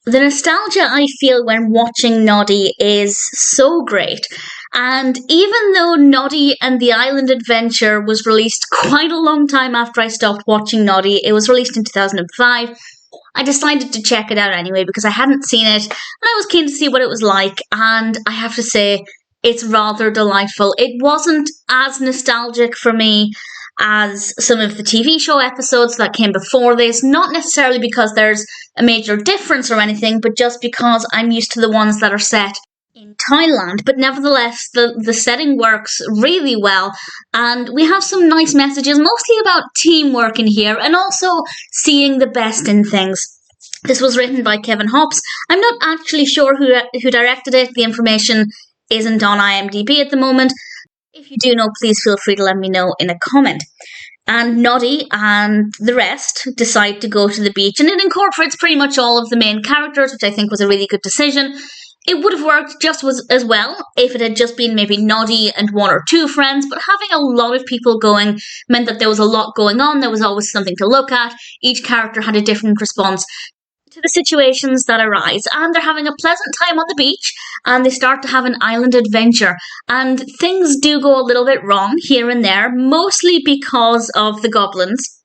The nostalgia I feel when watching Noddy is so great. And even though Noddy and the Island Adventure was released quite a long time after I stopped watching Noddy, it was released in 2005, I decided to check it out anyway because I hadn't seen it and I was keen to see what it was like. And I have to say, it's rather delightful. It wasn't as nostalgic for me as some of the TV show episodes that came before this, not necessarily because there's a major difference or anything, but just because I'm used to the ones that are set in Thailand. But nevertheless, the setting works really well, and we have some nice messages, mostly about teamwork in here, and also seeing the best in things. This was written by Kevin Hobbs. I'm not actually sure who directed it. The information isn't on IMDb at the moment. If you do know, please feel free to let me know in a comment. And Noddy and the rest decide to go to the beach, and it incorporates pretty much all of the main characters, which I think was a really good decision. It would have worked just as well if it had just been maybe Noddy and one or two friends, but having a lot of people going meant that there was a lot going on. There was always something to look at. Each character had a different response to the situations that arise, and they're having a pleasant time on the beach, and they start to have an island adventure, and things do go a little bit wrong here and there, mostly because of the goblins,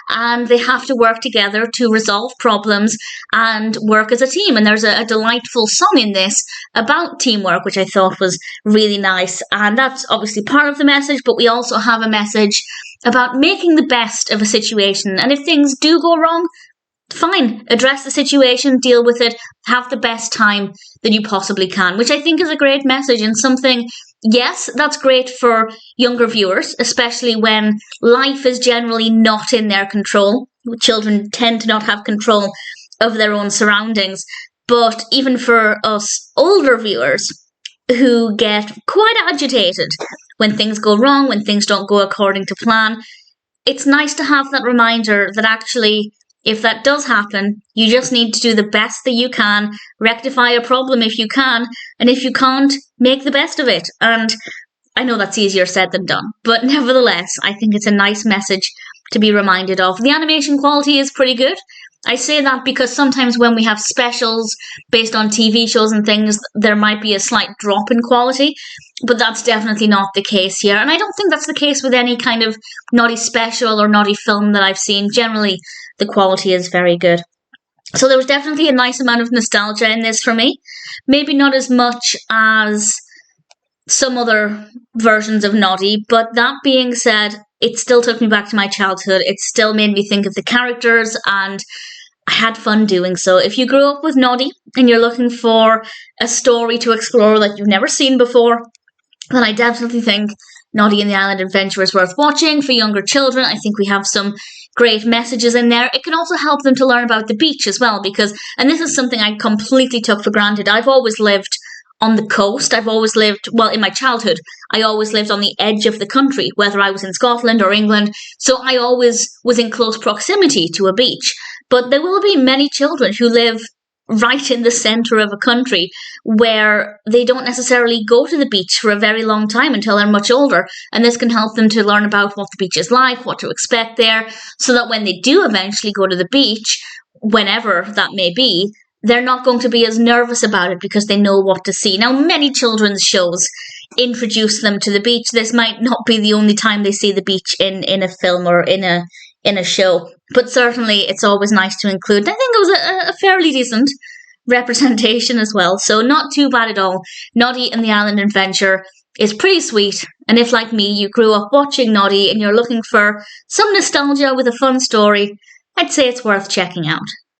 and they have to work together to resolve problems and work as a team. And there's a delightful song in this about teamwork, which I thought was really nice, and that's obviously part of the message, but we also have a message about making the best of a situation, and if things do go wrong, fine, address the situation, deal with it, have the best time that you possibly can, which I think is a great message and something, yes, that's great for younger viewers, especially when life is generally not in their control. Children tend to not have control of their own surroundings, but even for us older viewers who get quite agitated when things go wrong, when things don't go according to plan, it's nice to have that reminder that actually, if that does happen, you just need to do the best that you can, rectify a problem if you can, and if you can't, make the best of it. And I know that's easier said than done, but nevertheless, I think it's a nice message to be reminded of. The animation quality is pretty good. I say that because sometimes when we have specials based on TV shows and things, there might be a slight drop in quality, but that's definitely not the case here. And I don't think that's the case with any kind of Noddy special or Noddy film that I've seen. Generally, the quality is very good. So there was definitely a nice amount of nostalgia in this for me. Maybe not as much as some other versions of Noddy, but that being said, it still took me back to my childhood. It still made me think of the characters, and I had fun doing so. If you grew up with Noddy and you're looking for a story to explore that you've never seen before, then I definitely think Noddy and the Island Adventure is worth watching. For younger children, I think we have some great messages in there. It can also help them to learn about the beach as well, because, and this is something I completely took for granted, I've always lived on the coast. I've always lived, well, in my childhood, I always lived on the edge of the country, whether I was in Scotland or England, so I always was in close proximity to a beach. But there will be many children who live right in the centre of a country where they don't necessarily go to the beach for a very long time until they're much older, and this can help them to learn about what the beach is like, what to expect there, so that when they do eventually go to the beach, whenever that may be, they're not going to be as nervous about it because they know what to see. Now, many children's shows introduce them to the beach. This might not be the only time they see the beach in a film or in a show, but certainly it's always nice to include. I think it was a fairly decent representation as well, so not too bad at all. Noddy and the Island Adventure is pretty sweet, and if, like me, you grew up watching Noddy and you're looking for some nostalgia with a fun story, I'd say it's worth checking out.